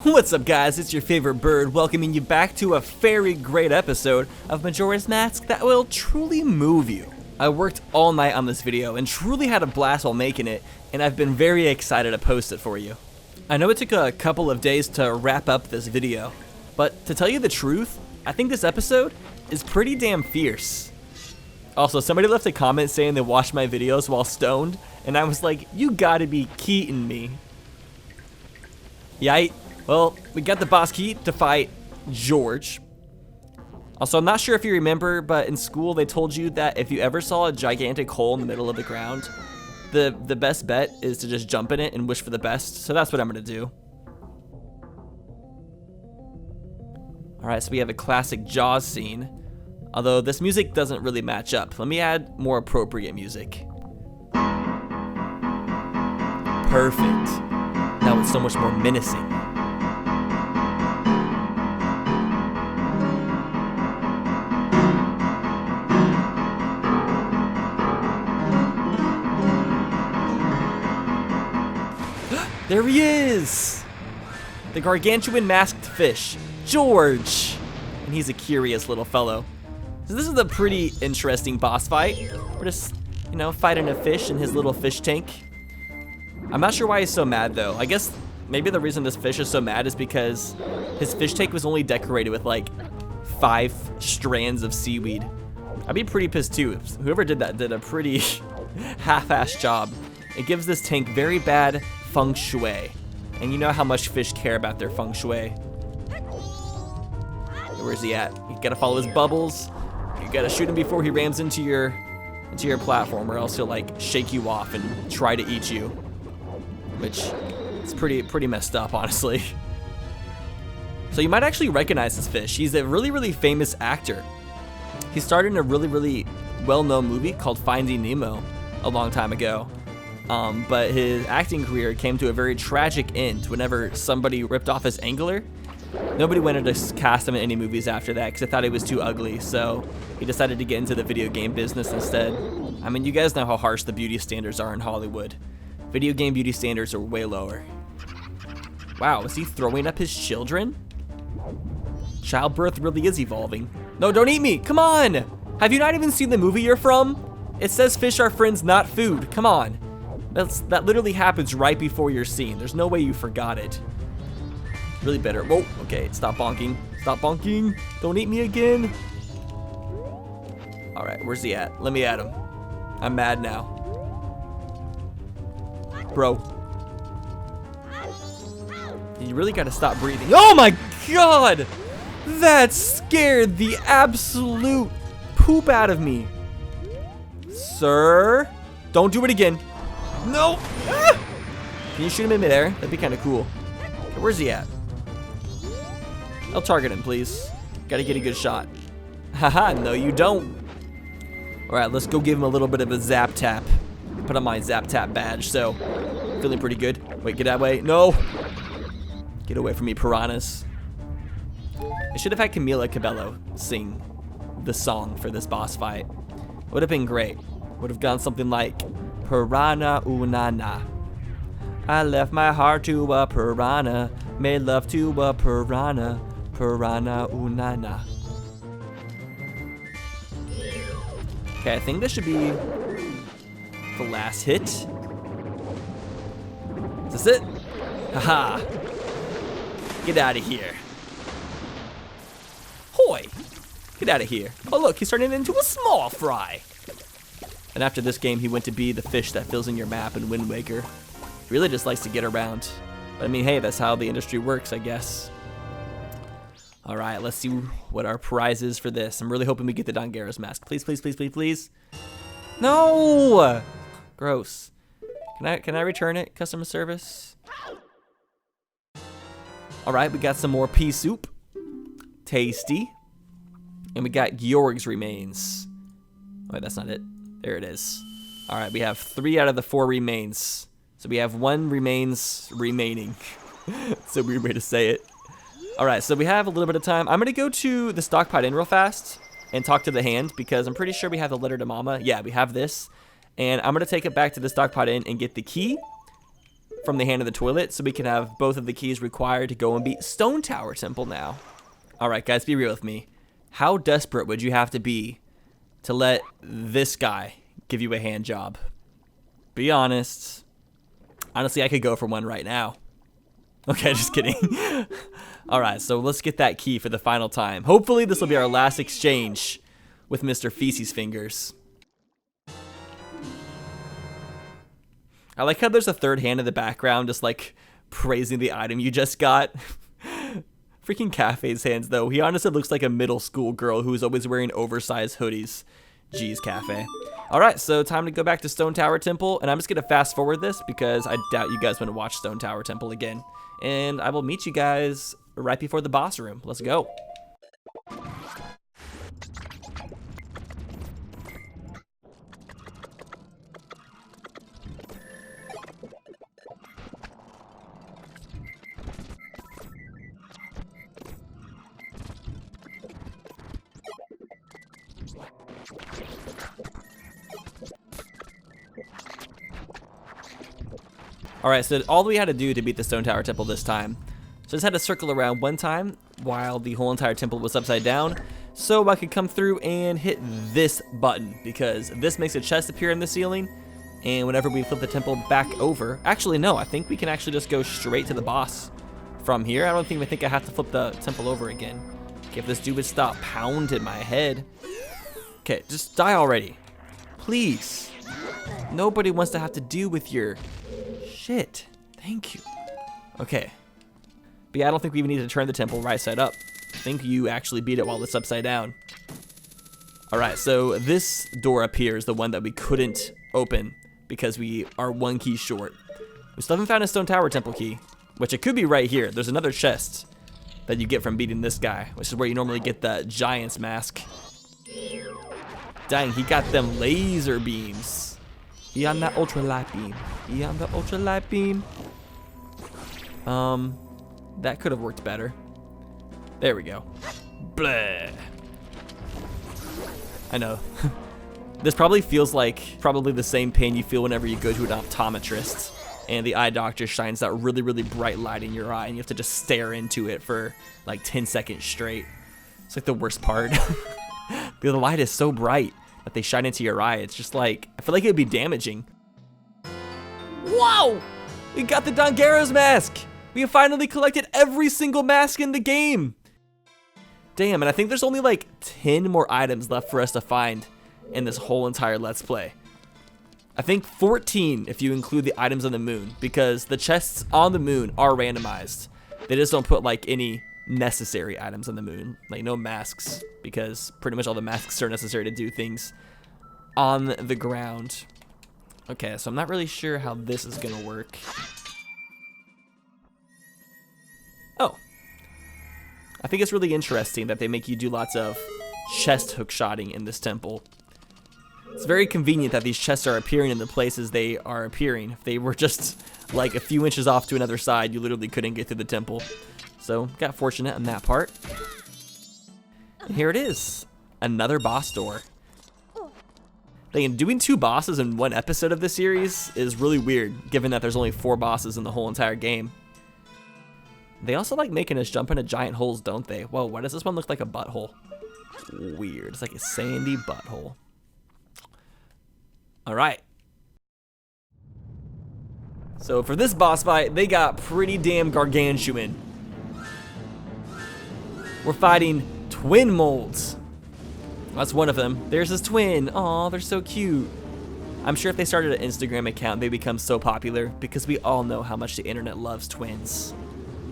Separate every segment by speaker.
Speaker 1: What's up guys, it's your favorite bird welcoming you back to a very great episode of Majora's Mask that will truly move you. I worked all night on this video and truly had a blast while making it, and I've been very excited to post it for you. I know it took a couple of days to wrap up this video, but to tell you the truth, I think this episode is pretty damn fierce. Also, somebody left a comment saying they watched my videos while stoned, and I was like, you gotta be kidding me. Yite. Well, we got the boss key to fight Gyorg. Also, I'm not sure if you remember, but in school they told you that if you ever saw a gigantic hole in the middle of the ground, the best bet is to just jump in it and wish for the best. So that's what I'm gonna do. Alright, so we have a classic Jaws scene. Although this music doesn't really match up. Let me add more appropriate music. Perfect. Now it's so much more menacing. There he is! The gargantuan masked fish, Gyorg! And he's a curious little fellow. So this is a pretty interesting boss fight. We're just, fighting a fish in his little fish tank. I'm not sure why he's so mad though. I guess maybe the reason this fish is so mad is because his fish tank was only decorated with like 5 strands of seaweed. I'd be pretty pissed too. Whoever did that did a pretty half-assed job. It gives this tank very bad feng shui. And you know how much fish care about their feng shui. Where's he at? You gotta follow his bubbles. You gotta shoot him before he rams into your platform, or else he'll like shake you off and try to eat you. Which is pretty messed up, honestly. So you might actually recognize this fish. He's a really famous actor. He starred in a really well-known movie called Finding Nemo a long time ago. But his acting career came to a very tragic end whenever somebody ripped off his angler. Nobody wanted to cast him in any movies after that because they thought he was too ugly, so he decided to get into the video game business instead. I mean, you guys know how harsh the beauty standards are in Hollywood. Video game beauty standards are way lower. Wow, is he throwing up his children? Childbirth really is evolving. No, don't eat me, come on! Have you not even seen the movie you're from? It says fish are friends, not food, come on. That literally happens right before your scene. There's no way you forgot it. Really better. Whoa, okay, stop bonking. Stop bonking. Don't eat me again. All right, where's he at? Let me at him. I'm mad now. Bro. You really gotta stop breathing. Oh my God! That scared the absolute poop out of me. Sir, don't do it again. No! Ah! Can you shoot him in midair? That'd be kind of cool. Okay, where's he at? I'll target him, please. Gotta get a good shot. Haha, no you don't. Alright, let's go give him a little bit of a zap tap. Put on my zap tap badge, so feeling pretty good. Wait, get that way. No! Get away from me, piranhas. I should have had Camila Cabello sing the song for this boss fight. Would have been great. Would have gone something like Piranha Unana. I left my heart to a piranha, made love to a piranha, Piranha Unana. Okay, I think this should be the last hit. Is this it? Haha. Get out of here. Hoi! Get out of here. Oh look, he's turning into a small fry. And after this game, he went to be the fish that fills in your map in Wind Waker. He really just likes to get around. But I mean, hey, that's how the industry works, I guess. All right, let's see what our prize is for this. I'm really hoping we get the Dongera's mask. Please, please, please, please, please. No! Gross. Can I return it, customer service? All right, we got some more pea soup. Tasty. And we got Gyorg's remains. Wait, that's not it. There it is. All right, we have 3 out of the 4 remains. So we have 1 remains remaining. It's a weird way to say it. All right, so we have a little bit of time. I'm gonna go to the stockpot inn real fast and talk to the hand because I'm pretty sure we have the letter to Mama. Yeah, we have this. And I'm gonna take it back to the stockpot inn and get the key. from the hand of the toilet so we can have both of the keys required to go and beat Stone Tower Temple now. Alright guys, be real with me. How desperate would you have to be to let this guy give you a hand job? Be honest. Honestly, I could go for one right now. Okay, just kidding. Alright, so let's get that key for the final time. Hopefully this will be our last exchange with Mr. Feces Fingers. I like how there's a third hand in the background just like praising the item you just got. Freaking Kafei's hands though. He honestly looks like a middle school girl who's always wearing oversized hoodies. Jeez, Kafei. Alright, so time to go back to Stone Tower Temple, and I'm just going to fast forward this because I doubt you guys want to watch Stone Tower Temple again. And I will meet you guys right before the boss room. Let's go. Alright, so all we had to do to beat the Stone Tower Temple this time. So I just had to circle around one time while the whole entire temple was upside down so I could come through and hit this button because this makes a chest appear in the ceiling, and whenever we flip the temple back over, actually no, I think we can actually just go straight to the boss from here. I don't think I have to flip the temple over again. Okay, if this dude would stop pounding my head. Okay, just die already. Please. Nobody wants to have to deal with your shit. Thank you. Okay. But yeah, I don't think we even need to turn the temple right side up. I think you actually beat it while it's upside down. Alright, so this door up here is the one that we couldn't open because we are one key short. We still haven't found a Stone Tower Temple key, which it could be right here. There's another chest that you get from beating this guy, which is where you normally get the Giant's Mask. Dang, he got them laser beams. He on that ultra light beam. He on the ultra light beam. That could have worked better. There we go. Bleh. I know. This probably feels like the same pain you feel whenever you go to an optometrist and the eye doctor shines that really, really bright light in your eye and you have to just stare into it for like 10 seconds straight. It's like the worst part. The light is so bright that they shine into your eye. It's just like, I feel like it would be damaging. Whoa! We got the Dongero's mask! We have finally collected every single mask in the game! Damn, and I think there's only like 10 more items left for us to find in this whole entire Let's Play. I think 14 if you include the items on the moon, because the chests on the moon are randomized. They just don't put like any necessary items on the moon, like no masks, because pretty much all the masks are necessary to do things on the ground. Okay, so I'm not really sure how this is gonna work. Oh. I think it's really interesting that they make you do lots of chest hookshotting in this temple. It's very convenient that these chests are appearing in the places they are appearing. If they were just like a few inches off to another side, you literally couldn't get through the temple. So, got fortunate in that part. And here it is. Another boss door. Doing 2 bosses in one episode of this series is really weird, given that there's only 4 bosses in the whole entire game. They also like making us jump into giant holes, don't they? Whoa, why does this one look like a butthole? Weird. It's like a sandy butthole. Alright. So for this boss fight, they got pretty damn gargantuan. We're fighting Twinmolds. That's one of them. There's his twin. Aw, they're so cute. I'm sure if they started an Instagram account, they'd become so popular because we all know how much the internet loves twins.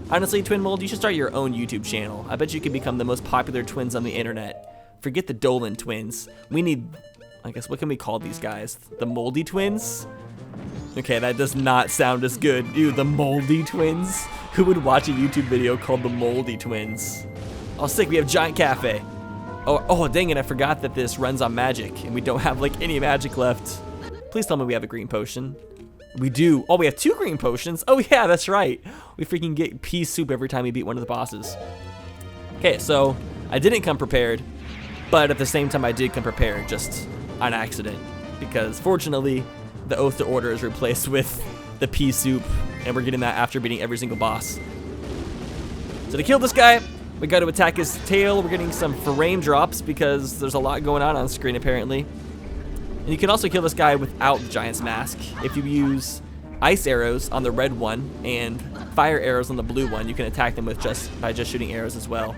Speaker 1: Honestly, Twinmold, you should start your own YouTube channel. I bet you could become the most popular twins on the internet. Forget the Dolan twins. We need, I guess, what can we call these guys? The Moldy twins? Okay, that does not sound as good. Ew, the Moldy twins? Who would watch a YouTube video called the Moldy twins? Oh, sick, we have Giant Kafei. Oh, dang it, I forgot that this runs on magic, and we don't have, like, any magic left. Please tell me we have a green potion. We do. Oh, we have 2 green potions. Oh, yeah, that's right. We freaking get pea soup every time we beat one of the bosses. Okay, so I didn't come prepared, but at the same time I did come prepared, just on accident. Because, fortunately, the Oath to Order is replaced with the pea soup And we're getting that after beating every single boss. So to kill this guy, we got to attack his tail. We're getting some frame drops because there's a lot going on screen apparently. And you can also kill this guy without the Giant's Mask. If you use ice arrows on the red one and fire arrows on the blue one, you can attack them with by just shooting arrows as well.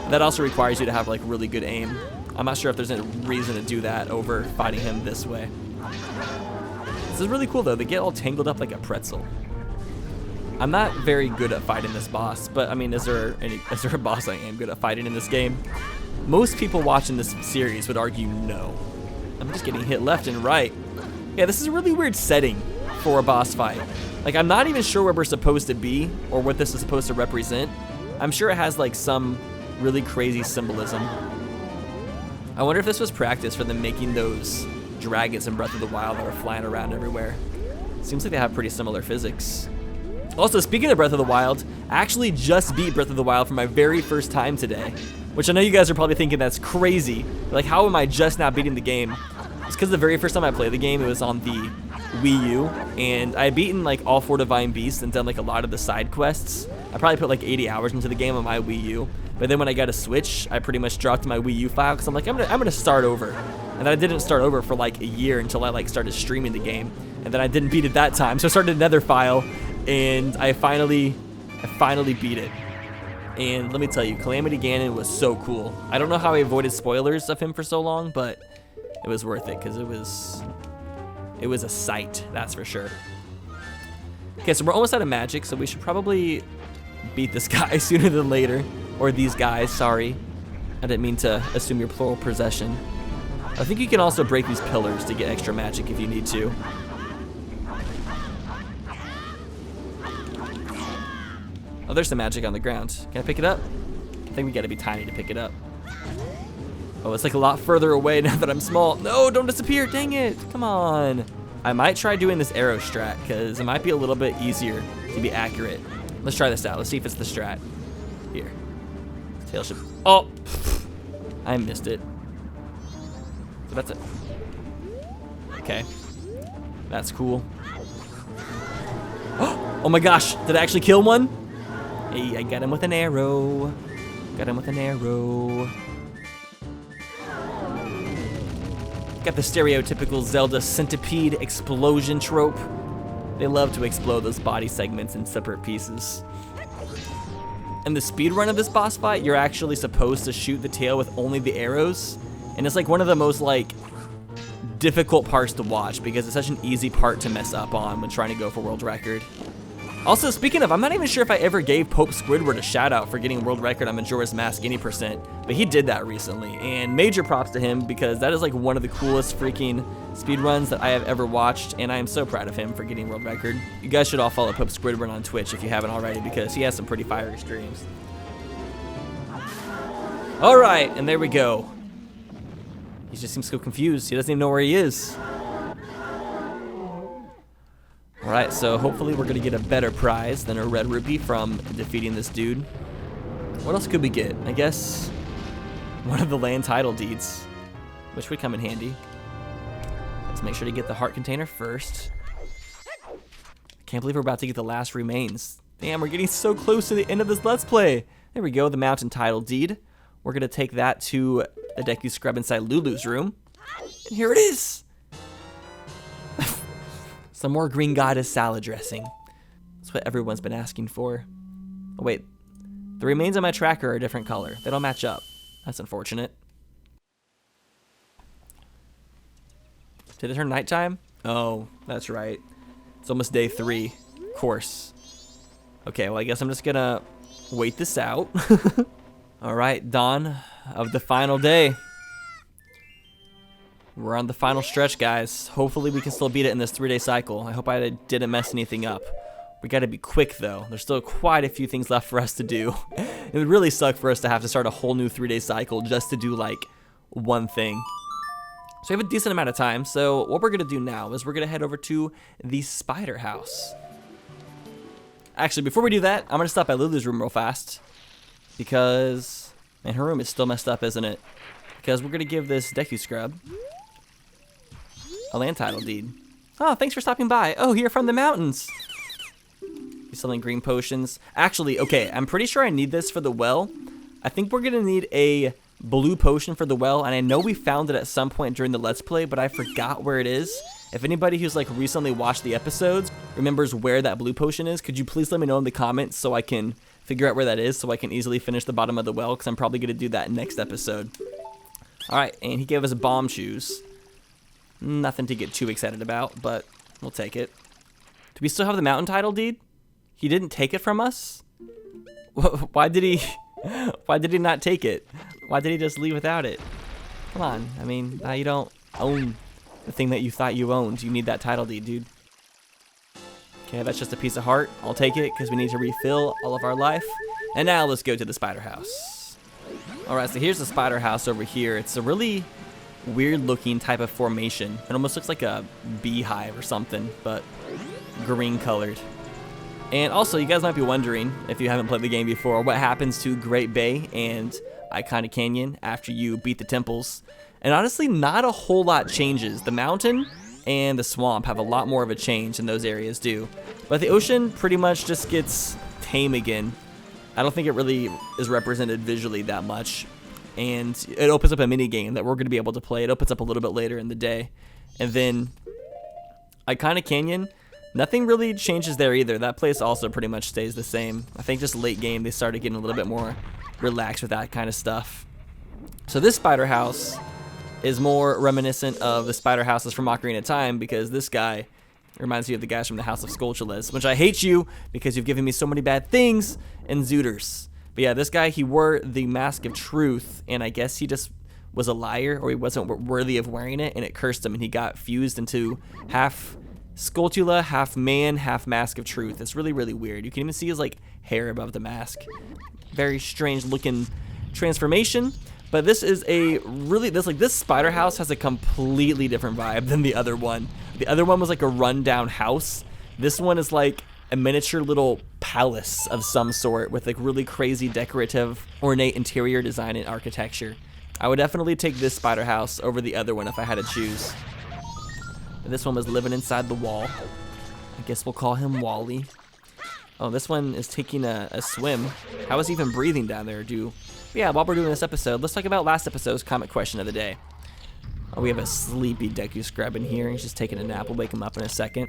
Speaker 1: That also requires you to have like really good aim. I'm not sure if there's any reason to do that over fighting him this way. This is really cool though. They get all tangled up like a pretzel. I'm not very good at fighting this boss, but I mean, is there a boss I am good at fighting in this game? Most people watching this series would argue no. I'm just getting hit left and right. Yeah, this is a really weird setting for a boss fight. Like, I'm not even sure where we're supposed to be or what this is supposed to represent. I'm sure it has like some really crazy symbolism. I wonder if this was practice for them making those dragons in Breath of the Wild that are flying around everywhere. Seems like they have pretty similar physics. Also, speaking of Breath of the Wild, I actually just beat Breath of the Wild for my very first time today, which I know you guys are probably thinking that's crazy. Like, how am I just now beating the game? It's because the very first time I played the game, it was on the Wii U, and I had beaten like all 4 Divine Beasts and done like a lot of the side quests. I probably put like 80 hours into the game on my Wii U, but then when I got a Switch, I pretty much dropped my Wii U file because I'm like, I'm gonna start over. And then I didn't start over for like a year until I like started streaming the game, and then I didn't beat it that time, so I started another file. And I finally beat it. And let me tell you, Calamity Ganon was so cool. I don't know how I avoided spoilers of him for so long, but it was worth it because it was a sight, that's for sure. Okay, so we're almost out of magic, so we should probably beat this guy sooner than later. Or these guys, sorry. I didn't mean to assume your plural possession. I think you can also break these pillars to get extra magic if you need to. Oh, there's some magic on the ground. Can I pick it up? I think we gotta be tiny to pick it up. Oh, it's like a lot further away now that I'm small. No, don't disappear, dang it, come on. I might try doing this arrow strat, because it might be a little bit easier to be accurate. Let's try this out, let's see if it's the strat. Here, tail should, oh, I missed it. So that's it. Okay, that's cool. Oh my gosh, did I actually kill one? Hey, I got him with an arrow. Got him with an arrow. Got the stereotypical Zelda centipede explosion trope. They love to explode those body segments in separate pieces. In the speedrun of this boss fight, you're actually supposed to shoot the tail with only the arrows. And it's like one of the most like difficult parts to watch because it's such an easy part to mess up on when trying to go for world record. Also, speaking of, I'm not even sure if I ever gave Pope Squidward a shout out for getting world record on Majora's Mask any %, but he did that recently, and major props to him because that is like one of the coolest freaking speedruns that I have ever watched, and I am so proud of him for getting world record. You guys should all follow Pope Squidward on Twitch if you haven't already because he has some pretty fiery streams. All right, and there we go. He just seems so confused. He doesn't even know where he is. Alright, so hopefully we're going to get a better prize than a red rupee from defeating this dude. What else could we get? I guess one of the land title deeds, which would come in handy. Let's make sure to get the heart container first. Can't believe we're about to get the last remains. Damn, we're getting so close to the end of this Let's Play. There we go, the mountain title deed. We're going to take that to the Deku Scrub inside Lulu's room. And here it is. Some more green goddess salad dressing. That's what everyone's been asking for. Oh wait, the remains on my tracker are a different color. They don't match up. That's unfortunate. Did it turn nighttime? Oh, that's right. It's almost day 3, of course. Okay, well I guess I'm just gonna wait this out. All right, dawn of the final day. We're on the final stretch, guys. Hopefully we can still beat it in this 3-day cycle. I hope I didn't mess anything up. We gotta be quick though. There's still quite a few things left for us to do. It would really suck for us to have to start a whole new 3-day cycle just to do like one thing. So we have a decent amount of time. So what we're gonna do now is we're gonna head over to the spider house. Actually, before we do that, I'm gonna stop by Lulu's room real fast because, man, her room is still messed up, isn't it? Because we're gonna give this Deku Scrub a land title deed. Oh, thanks for stopping by. Oh, you're from the mountains. He's selling green potions. Actually, okay, I'm pretty sure I need this for the well. I think we're gonna need a blue potion for the well, and I know we found it at some point during the Let's Play, but I forgot where it is. If anybody who's like recently watched the episodes remembers where that blue potion is, could you please let me know in the comments so I can figure out where that is, so I can easily finish the bottom of the well, because I'm probably gonna do that next episode. All right, and he gave us bomb shoes. Nothing to get too excited about, but we'll take it. Do we still have the mountain title deed? He didn't take it from us? Why did he not take it? Why did he just leave without it? Come on, I mean, now you don't own the thing that you thought you owned. You need that title deed, dude. Okay, that's just a piece of heart. I'll take it because we need to refill all of our life. And now let's go to the spider house. All right, so here's the spider house over here. It's a really weird looking type of formation. It almost looks like a beehive or something, but green colored. And also, you guys might be wondering, if you haven't played the game before, what happens to Great Bay and Iconic Canyon after you beat the temples. And honestly, not a whole lot changes. The mountain and the swamp have a lot more of a change than those areas do. But the ocean pretty much just gets tame again. I don't think it really is represented visually that much. And it opens up a mini game that we're going to be able to play. It opens up a little bit later in the day. And then Iconic Canyon, nothing really changes there either. That place also pretty much stays the same. I think just late game they started getting a little bit more relaxed with that kind of stuff. So this spider house is more reminiscent of the spider houses from Ocarina of Time, because this guy reminds me of the guys from the House of Skulltulas, which I hate you because you've given me so many bad things in Zooters. But yeah, this guy, he wore the Mask of Truth, and I guess he just was a liar, or he wasn't worthy of wearing it, and it cursed him, and he got fused into half Skulltula, half man, half Mask of Truth. It's really, really weird. You can even see his like hair above the mask. Very strange looking transformation. But this is a really, this spider house has a completely different vibe than the other one. The other one was like a rundown house. This one is like a miniature little palace of some sort with like really crazy decorative, ornate interior design and architecture. I would definitely take this spider house over the other one if I had to choose. And this one was living inside the wall. I guess we'll call him Wally. Oh, this one is taking a swim. How is he even breathing down there? Yeah, while we're doing this episode, let's talk about last episode's comment question of the day. Oh, we have a sleepy Deku Scrub in here. He's just taking a nap. We'll wake him up in a second.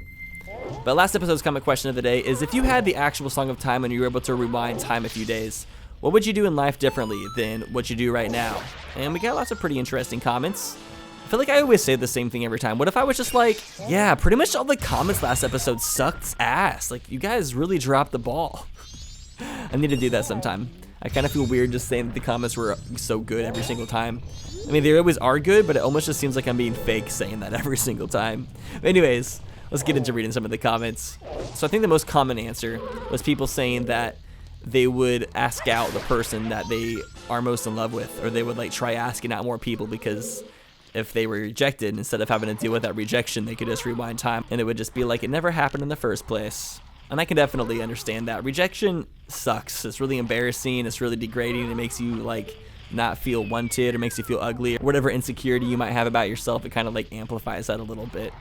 Speaker 1: But last episode's comment question of the day is, if you had the actual Song of Time and you were able to rewind time a few days, what would you do in life differently than what you do right now? And we got lots of pretty interesting comments. I feel like I always say the same thing every time. What if I was just like, yeah, pretty much all the comments last episode sucked ass. Like, you guys really dropped the ball. I need to do that sometime. I kind of feel weird just saying that the comments were so good every single time. I mean, they always are good, but it almost just seems like I'm being fake saying that every single time. But anyways, let's get into reading some of the comments. So I think the most common answer was people saying that they would ask out the person that they are most in love with, or they would like try asking out more people, because if they were rejected, instead of having to deal with that rejection, they could just rewind time and it would just be like it never happened in the first place. And I can definitely understand that. Rejection sucks. It's really embarrassing. It's really degrading. It makes you like not feel wanted, or makes you feel ugly, or whatever insecurity you might have about yourself. It kind of like amplifies that a little bit.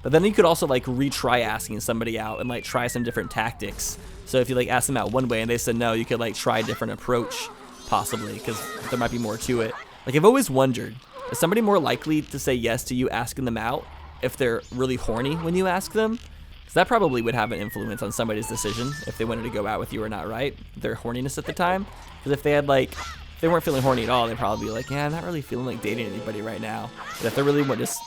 Speaker 1: But then you could also like retry asking somebody out and like try some different tactics. So if you like ask them out one way and they said no, you could like try a different approach possibly, because there might be more to it. Like, I've always wondered, is somebody more likely to say yes to you asking them out if they're really horny when you ask them? Because that probably would have an influence on somebody's decision if they wanted to go out with you or not, right? Their horniness at the time. Because if they had like, if they weren't feeling horny at all, they'd probably be like, yeah, I'm not really feeling like dating anybody right now. But if they're really just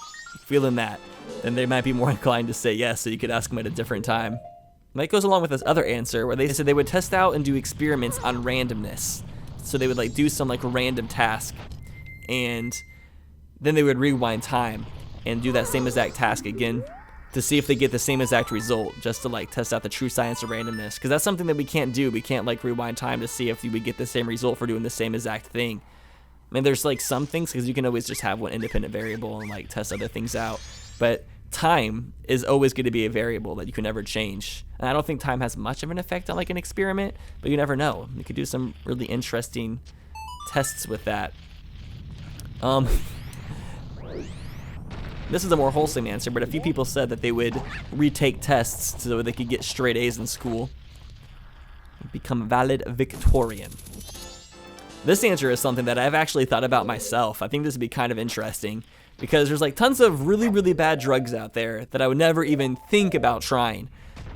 Speaker 1: feeling that, then they might be more inclined to say yes, so you could ask them at a different time. And that goes along with this other answer where they said they would test out and do experiments on randomness. So they would like do some like random task, and then they would rewind time and do that same exact task again to see if they get the same exact result, just to like test out the true science of randomness. Because that's something that we can't do. We can't like rewind time to see if we get the same result for doing the same exact thing. I mean, there's like some things, because you can always just have one independent variable and like test other things out. But time is always going to be a variable that you can never change. And I don't think time has much of an effect on like an experiment, but you never know. You could do some really interesting tests with that. This is a more wholesome answer, but a few people said that they would retake tests so they could get straight A's in school. Become a valid Victorian. This answer is something that I've actually thought about myself. I think this would be kind of interesting because there's like tons of really, really bad drugs out there that I would never even think about trying.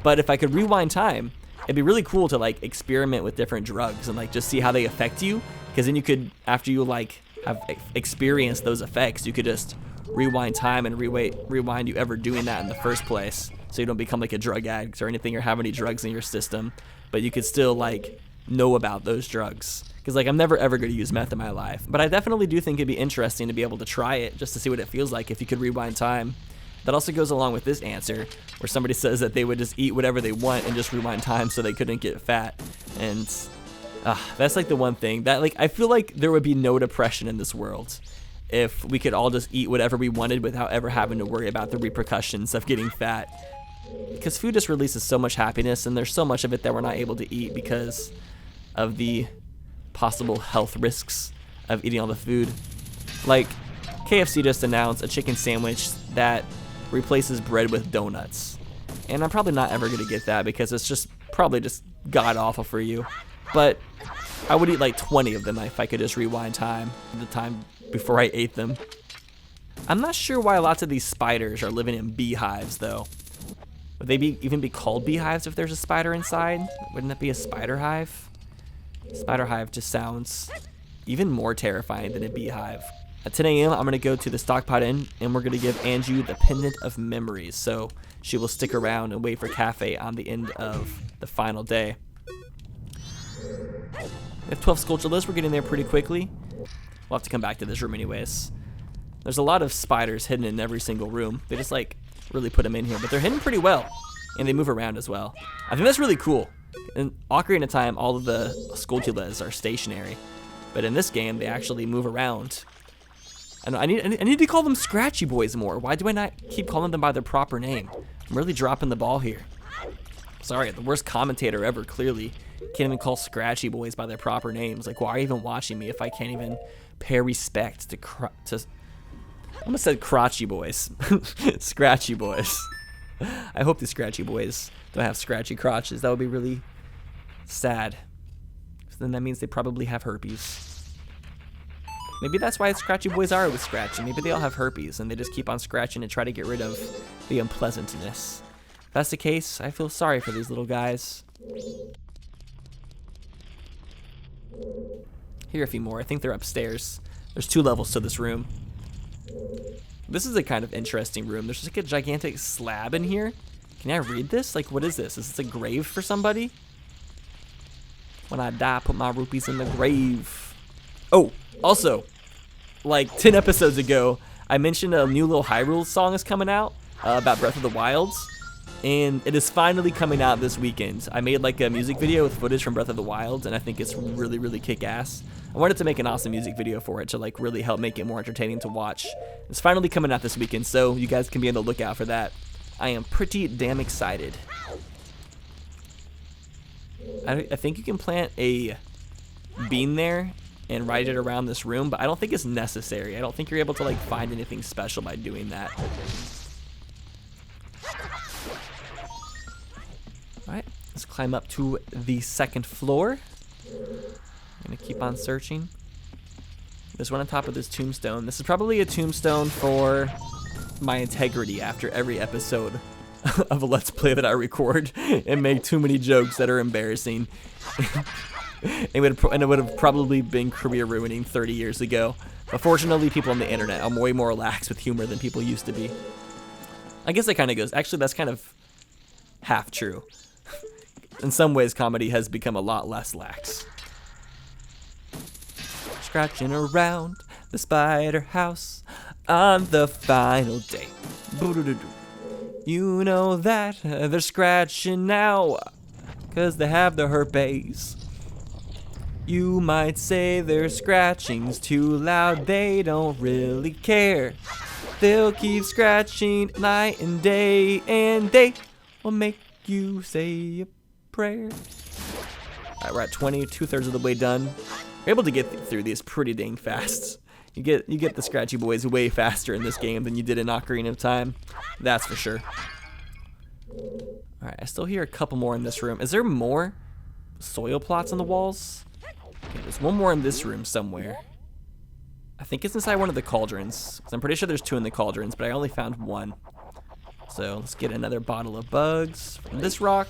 Speaker 1: But if I could rewind time, it'd be really cool to like experiment with different drugs and like just see how they affect you. Because then you could, after you like have experienced those effects, you could just rewind time and rewind you ever doing that in the first place. So you don't become like a drug addict or anything or have any drugs in your system. But you could still like know about those drugs. Because like I'm never ever going to use meth in my life. But I definitely do think it'd be interesting to be able to try it just to see what it feels like if you could rewind time. That also goes along with this answer where somebody says that they would just eat whatever they want and just rewind time so they couldn't get fat. And that's like the one thing that like I feel like there would be no depression in this world if we could all just eat whatever we wanted without ever having to worry about the repercussions of getting fat. Because food just releases so much happiness, and there's so much of it that we're not able to eat because of the possible health risks of eating all the food. Like KFC just announced a chicken sandwich that replaces bread with donuts, and I'm probably not ever gonna get that because it's just probably just god awful for you. But I would eat like 20 of them if I could just rewind time, the time before I ate them. I'm not sure why lots of these spiders are living in beehives though. Would they even be called beehives if there's a spider inside? Wouldn't that be a spider hive? Spider hive just sounds even more terrifying than a beehive. At 10 a.m., I'm going to go to the stockpot inn, and we're going to give Anju the pendant of memories. So she will stick around and wait for Kafei on the end of the final day. We have 12 Skulltulas. We're getting there pretty quickly. We'll have to come back to this room anyways. There's a lot of spiders hidden in every single room. They just like really put them in here, but they're hidden pretty well, and they move around as well. I think that's really cool. In Ocarina of Time, all of the Skulltulas are stationary, but in this game, they actually move around. And I need to call them Scratchy Boys more. Why do I not keep calling them by their proper name? I'm really dropping the ball here. Sorry, the worst commentator ever, clearly. Can't even call Scratchy Boys by their proper names. Like, why are you even watching me if I can't even pay respect to I almost said Crotchy Boys. Scratchy Boys. I hope the Scratchy Boys don't have scratchy crotches. That would be really sad. Then that means they probably have herpes. Maybe that's why Scratchy Boys are with scratching. Maybe they all have herpes and they just keep on scratching and try to get rid of the unpleasantness. If that's the case, I feel sorry for these little guys. Here are a few more. I think they're upstairs. There's 2 levels to this room. This is a kind of interesting room. There's just like a gigantic slab in here. Can I read this? Like, what is this? Is this a grave for somebody? When I die, put my rupees in the grave. Oh, also, like 10 episodes ago, I mentioned a new little Hyrule song is coming out about Breath of the Wild. And it is finally coming out this weekend. I made like a music video with footage from Breath of the Wild, and I think it's really, really kick-ass. I wanted to make an awesome music video for it to like really help make it more entertaining to watch. It's finally coming out this weekend, so you guys can be on the lookout for that. I am pretty damn excited. I think you can plant a bean there and ride it around this room, but I don't think it's necessary. I don't think you're able to like find anything special by doing that. Alright, let's climb up to the 2nd floor. I'm gonna keep on searching. There's one on top of this tombstone. This is probably a tombstone for my integrity after every episode of a Let's Play that I record and make too many jokes that are embarrassing. It would have probably been career ruining 30 years ago. But fortunately, people on the internet are way more lax with humor than people used to be. I guess that kind of goes. Actually, that's kind of half true. In some ways, comedy has become a lot less lax. Scratching around the spider house on the final day. You know that they're scratching now, 'cause they have the herpes. You might say their scratching's too loud, they don't really care. They'll keep scratching night and they will make you say a prayer. Alright, we're at 20, 2/3 of the way done. We're able to get through these pretty dang fast. You get the Scratchy Boys way faster in this game than you did in Ocarina of Time. That's for sure. Alright, I still hear a couple more in this room. Is there more soil plots on the walls? Okay, there's one more in this room somewhere. I think it's inside one of the cauldrons. I'm pretty sure there's 2 in the cauldrons, but I only found 1. So let's get another bottle of bugs from this rock.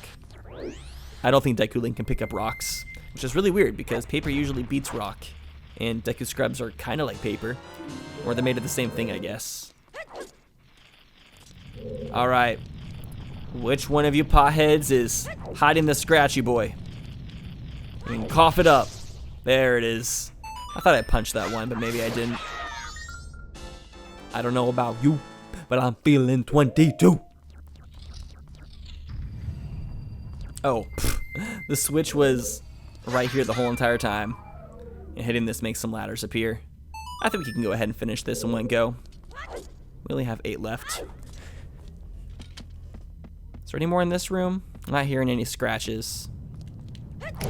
Speaker 1: I don't think Deku Link can pick up rocks, which is really weird because paper usually beats rock. And Deku Scrubs are kind of like paper. Or they're made of the same thing, I guess. Alright. Which one of you potheads is hiding the Scratchy Boy? And cough it up. There it is. I thought I punched that one, but maybe I didn't. I don't know about you, but I'm feeling 22. Oh, the switch was right here the whole entire time. And hitting this makes some ladders appear. I think we can go ahead and finish this in one go. We only have 8 left. Is there any more in this room? I'm not hearing any scratches.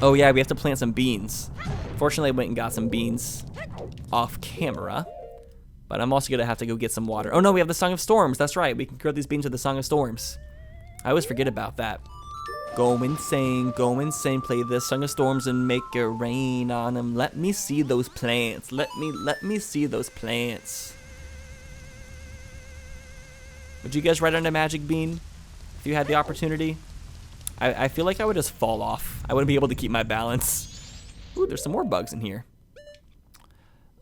Speaker 1: Oh yeah, we have to plant some beans. Fortunately, I went and got some beans off camera. But I'm also gonna have to go get some water. Oh no, we have the Song of Storms. That's right, we can grow these beans with the Song of Storms. I always forget about that. Go insane, play the Song of Storms and make it rain on them. Let me see those plants. Let me see those plants. Would you guys ride on a magic bean if you had the opportunity? I feel like I would just fall off. I wouldn't be able to keep my balance. Ooh, there's some more bugs in here.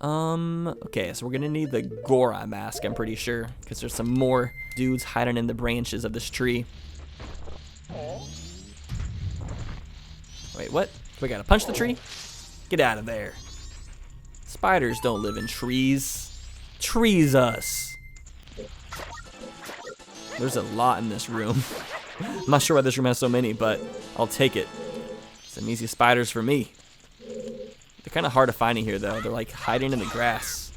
Speaker 1: Okay, so we're gonna need the Gora mask, I'm pretty sure, because there's some more dudes hiding in the branches of this tree. Wait, what? We gotta punch the tree? Get out of there. Spiders don't live in trees. Trees us. There's a lot in this room. I'm not sure why this room has so many, but I'll take it. Some easy spiders for me. They're kind of hard to find in here, though. They're like hiding in the grass.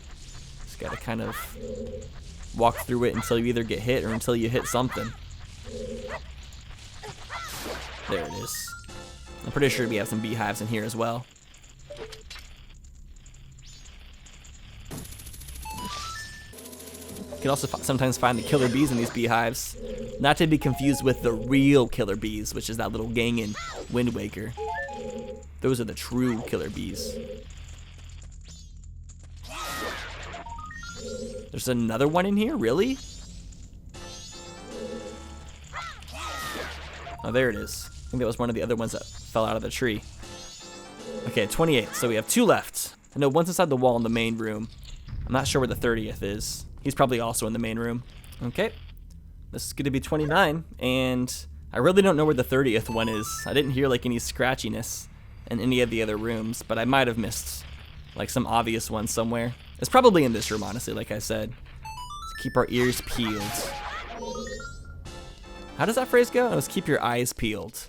Speaker 1: Just gotta kind of walk through it until you either get hit or until you hit something. There it is. I'm pretty sure we have some beehives in here as well. You can also sometimes find the killer bees in these beehives. Not to be confused with the real killer bees, which is that little gang in Wind Waker. Those are the true killer bees. There's another one in here? Really? Oh, there it is. I think that was one of the other ones that fell out of the tree. Okay, 28. So we have 2 left. I know one's inside the wall in the main room. I'm not sure where the 30th is. He's probably also in the main room. Okay. This is going to be 29. And I really don't know where the 30th one is. I didn't hear like any scratchiness in any of the other rooms, but I might have missed like some obvious one somewhere. It's probably in this room, honestly, like I said. Let's keep our ears peeled. How does that phrase go? Let's keep your eyes peeled.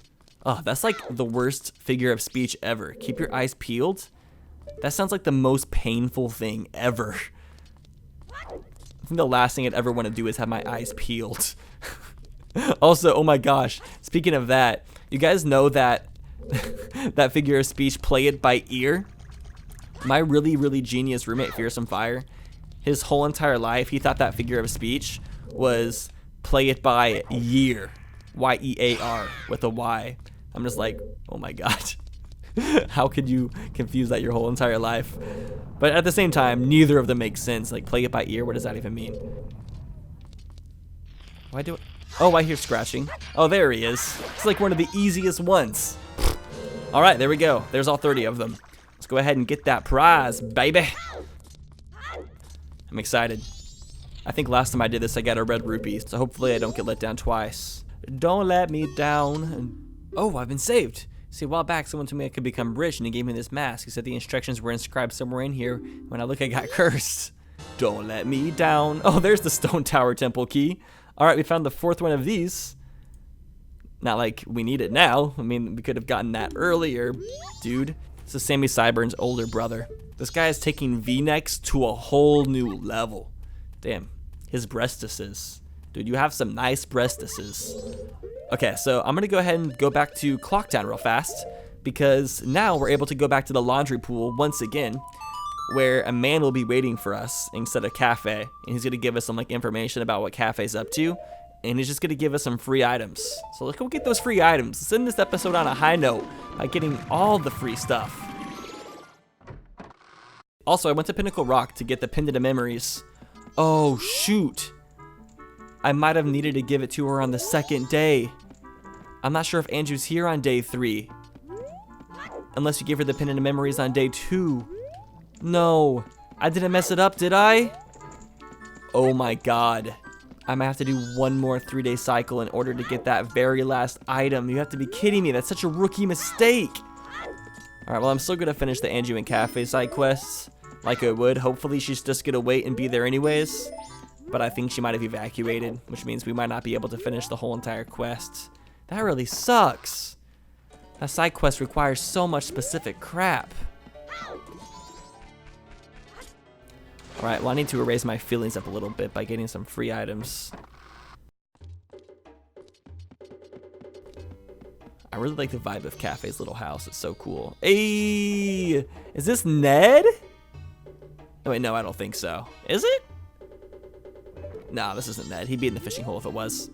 Speaker 1: Oh, that's like the worst figure of speech ever. Keep your eyes peeled? That sounds like the most painful thing ever. I think the last thing I'd ever want to do is have my eyes peeled. Also, oh my gosh, speaking of that, you guys know that that figure of speech, play it by ear? My really genius roommate, Fearsome Fire, his whole entire life, he thought that figure of speech was play it by year. Y-E-A-R with a Y. I'm just like, oh my god. How could you confuse that your whole entire life? But at the same time, neither of them make sense. Like, play it by ear, what does that even mean? Why do it? Oh, I hear scratching. Oh, there he is. It's like one of the easiest ones. All right, there we go. There's all 30 of them. Let's go ahead and get that prize, baby. I'm excited. I think last time I did this, I got a red rupee, so hopefully I don't get let down twice. Don't let me down. Oh, I've been saved. See, a while back, someone told me I could become rich, and he gave me this mask. He said the instructions were inscribed somewhere in here. When I look, I got cursed. Don't let me down. Oh, there's the Stone Tower Temple key. All right, we found the 4th one of these. Not like we need it now. I mean, we could have gotten that earlier, dude. This is Sammy Cyburn's older brother. This guy is taking V-necks to a whole new level. Damn, his breastises. Dude, you have some nice breastises. Okay, so I'm gonna go ahead and go back to Clocktown real fast, because now we're able to go back to the laundry pool once again, where a man will be waiting for us instead of Kafei, and he's gonna give us some like information about what Kafei's up to, and he's just gonna give us some free items. So let's go get those free items. Let's end this episode on a high note by getting all the free stuff. Also, I went to Pinnacle Rock to get the Pendant of Memories. Oh shoot, I might have needed to give it to her on the second day. I'm not sure if Anju's here on day 3. Unless you gave her the Pendant of Memories on day 2. No, I didn't mess it up, did I? Oh my god. I might have to do one more 3-day cycle in order to get that very last item. You have to be kidding me. That's such a rookie mistake. Alright, well, I'm still going to finish the Anju and Kafei side quests like I would. Hopefully, she's just going to wait and be there anyways. But I think she might have evacuated, which means we might not be able to finish the whole entire quest. That really sucks. That side quest requires so much specific crap. Alright, well, I need to erase my feelings up a little bit by getting some free items. I really like the vibe of Kafei's little house. It's so cool. Hey! Is this Ned? Oh, wait, no, I don't think so. Is it? Nah, this isn't Ned. He'd be in the fishing hole if it was.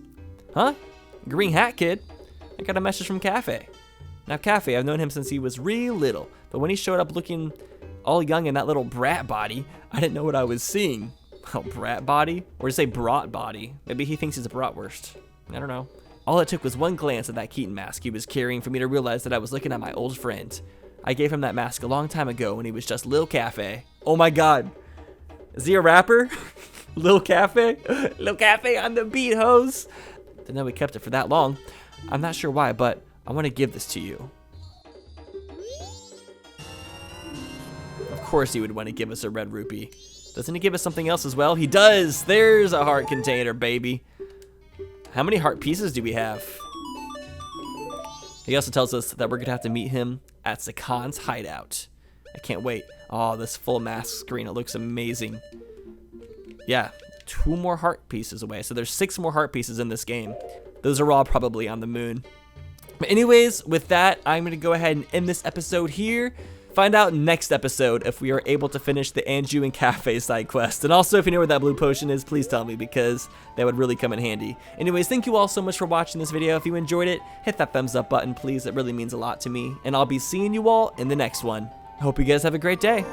Speaker 1: Huh? Green hat kid? I got a message from Kafei. Now, Kafei, I've known him since he was real little, but when he showed up looking all young in that little brat body, I didn't know what I was seeing. Oh, brat body? Or to say brat body. Maybe he thinks he's a bratwurst. I don't know. All it took was one glance at that Keaton mask he was carrying for me to realize that I was looking at my old friend. I gave him that mask a long time ago when he was just Lil Kafei. Oh my god. Is he a rapper? Lil Kafei? Lil Kafei on the beat, hoes. Didn't know we kept it for that long. I'm not sure why, but I want to give this to you. Of course he would want to give us a red rupee. Doesn't he give us something else as well? He does! There's a heart container, baby. How many heart pieces do we have? He also tells us that we're going to have to meet him at Sakan's hideout. I can't wait. Oh, this full mask screen. It looks amazing. Yeah, 2 more heart pieces away. So there's 6 more heart pieces in this game. Those are all probably on the moon. But anyways, with that, I'm going to go ahead and end this episode here. Find out next episode if we are able to finish the Anju and Kafei side quest. And also, if you know where that blue potion is, please tell me, because that would really come in handy. Anyways, thank you all so much for watching this video. If you enjoyed it, hit that thumbs up button, please. It really means a lot to me. And I'll be seeing you all in the next one. I hope you guys have a great day.